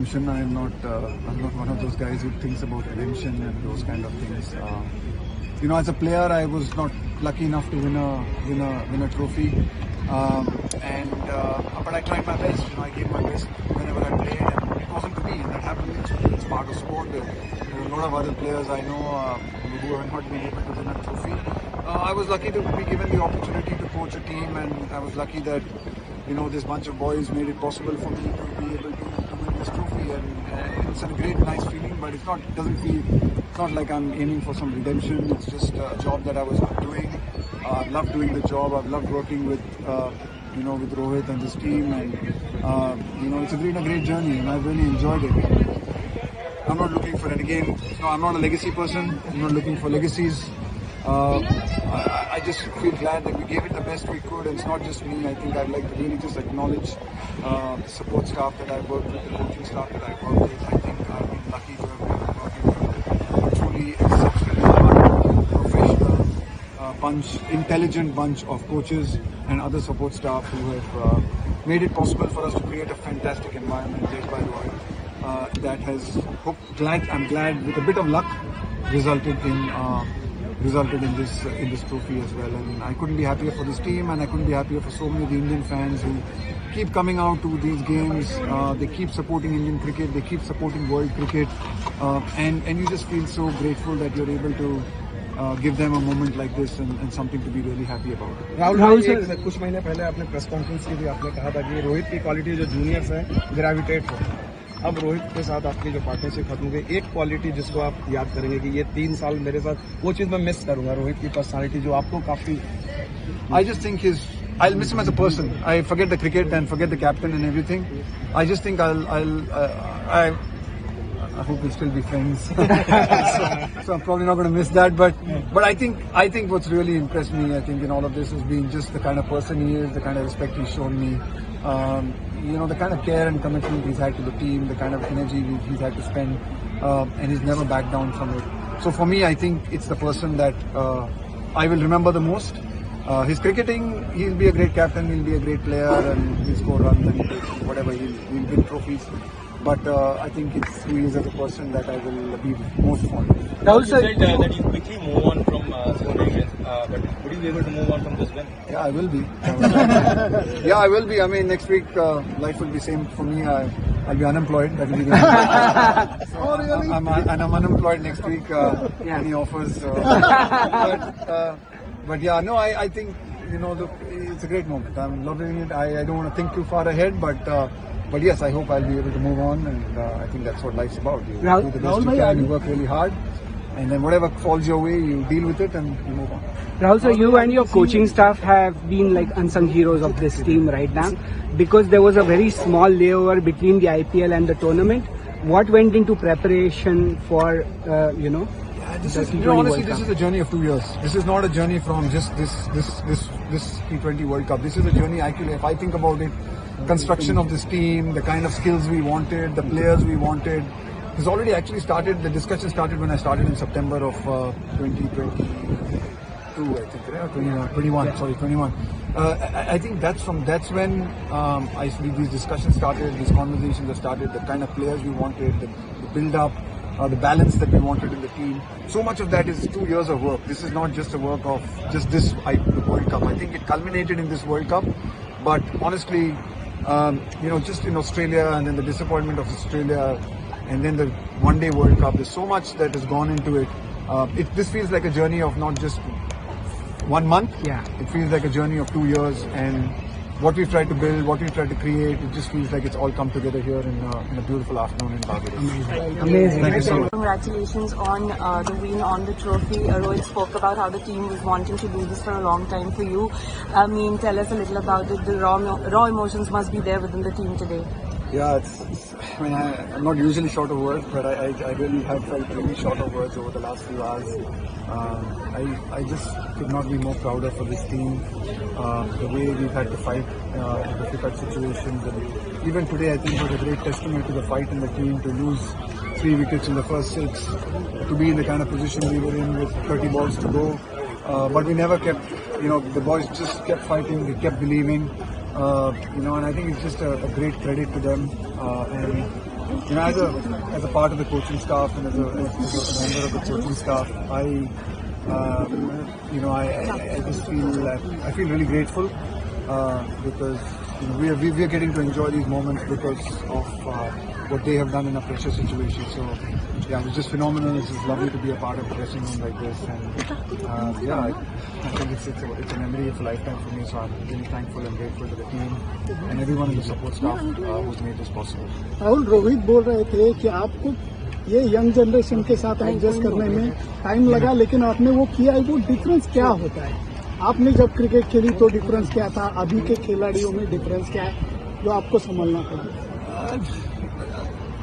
I'm not one of those guys who thinks about redemption and those kind of things. As a player, I was not lucky enough to win a trophy, but I tried my best. I gave my best whenever I played, and it wasn't to be. And that happens. It's part of sport. There are a lot of other players I know who have not been able to win a trophy. I was lucky to be given the opportunity to coach a team, and I was lucky that this bunch of boys made it possible for me to be able to win this trophy, and it's a great, nice feeling. But it's not like I'm aiming for some redemption. It's just a job that I was doing. I love doing the job. I've loved working with with Rohit and this team, and it's a great journey, and I've really enjoyed it. I'm not looking for it again. No, I'm not a legacy person. I'm not looking for legacies. I just feel glad that we gave it the best we could, and it's not just me. I think I'd like to really just acknowledge the support staff that I've worked with, the coaching staff that I've worked with. I think I've been lucky to have been working with a truly exceptionally hard, professional bunch, intelligent bunch of coaches and other support staff who have made it possible for us to create a fantastic environment led by Rohit that has, I'm glad, with a bit of luck, resulted in this trophy as well. And I couldn't be happier for this team, and I couldn't be happier for so many of the Indian fans who keep coming out to these games. They keep supporting Indian cricket, they keep supporting world cricket, and you just feel so grateful that you're able to give them a moment like this and something to be really happy about. Rahul sir, कुछ महीने पहले आपने press conference की भी आपने कहा था कि रोहित की क्वालिटी जो जूनियर्स हैं ग्रेविटेट हो। अब रोहित के साथ आपकी जो पार्टनरशिप खत्म हो गई, एक क्वालिटी जिसको आप याद करेंगे कि ये 3 साल मेरे साथ, वो चीज मैं मिस करूंगा, रोहित की पर्सनालिटी जो आपको काफी। I just think I'll miss him as a person. I forget the cricket and forget the captain and everything. I just think I hope we'll still be friends. so I'm probably not going to miss that. But I think what's really impressed me, I think, in all of this has been just the kind of person he is, the kind of respect he's shown me. The kind of care and commitment he's had to the team, the kind of energy he's had to spend, and he's never backed down from it. So for me, I think it's the person that I will remember the most. His cricketing, he'll be a great captain, he'll be a great player, and he'll score runs and whatever, he'll win trophies. But I think it's who he is as a person that I will be most fond of. Rahul sir, you said that you quickly move on from Sonegan, but would you be able to move on from this one? Yeah, I will be. Yeah, I will be. I mean, next week life will be same for me. I'll be unemployed. That will be good. Oh, really? I'm unemployed next week. Any offers? But yeah, no, I think it's a great moment. I'm loving it. I don't want to think too far ahead, but yes, I hope I'll be able to move on, and I think that's what life's about. You do the best you can, you work really hard, and then whatever falls your way, you deal with it and you move on. Rahul sir, you and your coaching staff have been like unsung heroes of this team right now, because there was a very small layover between the IPL and the tournament. What went into preparation for, honestly, this is a journey of 2 years. This is not a journey from just this T20 World Cup. This is a journey, actually, if I think about it, construction of this team, the kind of skills we wanted, the players we wanted. It's already actually started, the discussion started when I started in September of 2022, I think, right? 21. I think that's when these discussions started, these conversations have started, the kind of players we wanted, the build-up, the balance that we wanted in the team. So much of that is 2 years of work. This is not just a work of just this World Cup. I think it culminated in this World Cup, but honestly, just in Australia, and then the disappointment of Australia, and then the one-day World Cup, there's so much that has gone into it. This feels like a journey of not just 1 month. Yeah. It feels like a journey of 2 years, and what we've tried to build, what we've tried to create, it just feels like it's all come together here in a beautiful afternoon in Barbados. Amazing. Thank you so much. Congratulations on the win, on the trophy. Rohit spoke about how the team was wanting to do this for a long time for you. I mean, tell us a little about it. The raw emotions must be there within the team today. Yeah, I'm not usually short of words, but I really have felt really short of words over the last few hours. I just could not be more prouder for this team. The way we've had to fight in difficult situations, and even today I think it was a great testament to the fight in the team to lose 3 wickets in the first 6, to be in the kind of position we were in with 30 balls to go. But we never kept, the boys just kept fighting, they kept believing. And I think it's just a great credit to them. And You know, as a part of the coaching staff and as a member of the coaching staff, I just feel really grateful because we are getting to enjoy these moments because of what they have done in a pressure situation. So yeah, it was just phenomenal. It's just lovely to be a part of a dressing room like this, and I think it's a memory of a lifetime for me. So I'm really thankful and grateful to the team and everyone in the support staff who's made this possible. Rahul, Rohit बोल रहे थे कि आपको ये young generation के साथ adjust करने में टाइम लगा, लेकिन आपने वो किया है। वो डिफरेंस क्या होता है? आपने जब क्रिकेट खेली तो डिफरेंस क्या था, अभी के खिलाड़ियों में डिफरेंस क्या है जो आपको संभालना पड़ा?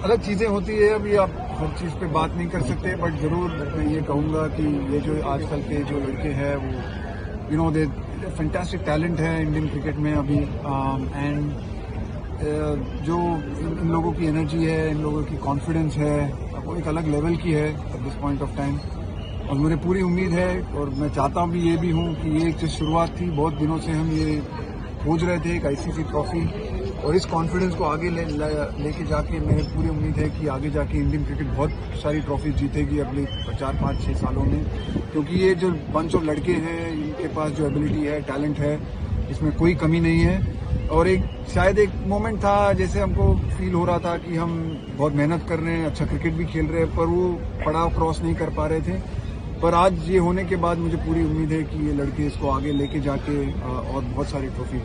अलग चीजें होती है, अभी आप हर चीज पे बात नहीं कर सकते, बट जरूर मैं ये कहूंगा कि ये जो आजकल के जो लड़के हैं वो दे फैंटास्टिक टैलेंट है इंडियन क्रिकेट में अभी, एंड जो इन लोगों की एनर्जी है, इन लोगों की कॉन्फिडेंस है, वो एक अलग लेवल की है at this point of time. और मुझे पूरी उम्मीद है और मैं चाहता भी ये भी हूँ कि ये एक शुरुआत थी। बहुत दिनों से हम ये खोज रहे थे एक आईसीसी ट्रॉफी, और इस कॉन्फिडेंस को आगे लेके जाके मेरी पूरी उम्मीद है कि आगे जाके इंडियन क्रिकेट बहुत सारी ट्रॉफी जीतेगी अगले 4, 5, 6 सालों में, क्योंकि ये जो बंच ऑफ लड़के हैं इनके पास जो एबिलिटी है, टैलेंट है, इसमें कोई कमी नहीं है। और शायद एक मोमेंट था जैसे हमको फील हो रहा था कि हम बहुत मेहनत कर रहे हैं, अच्छा क्रिकेट भी खेल रहे हैं, पर वो पड़ाव क्रॉस नहीं कर पा रहे थे। पर आज ये होने के बाद मुझे पूरी उम्मीद है कि ये लड़के इसको आगे लेके जाके और बहुत सारी ट्रॉफी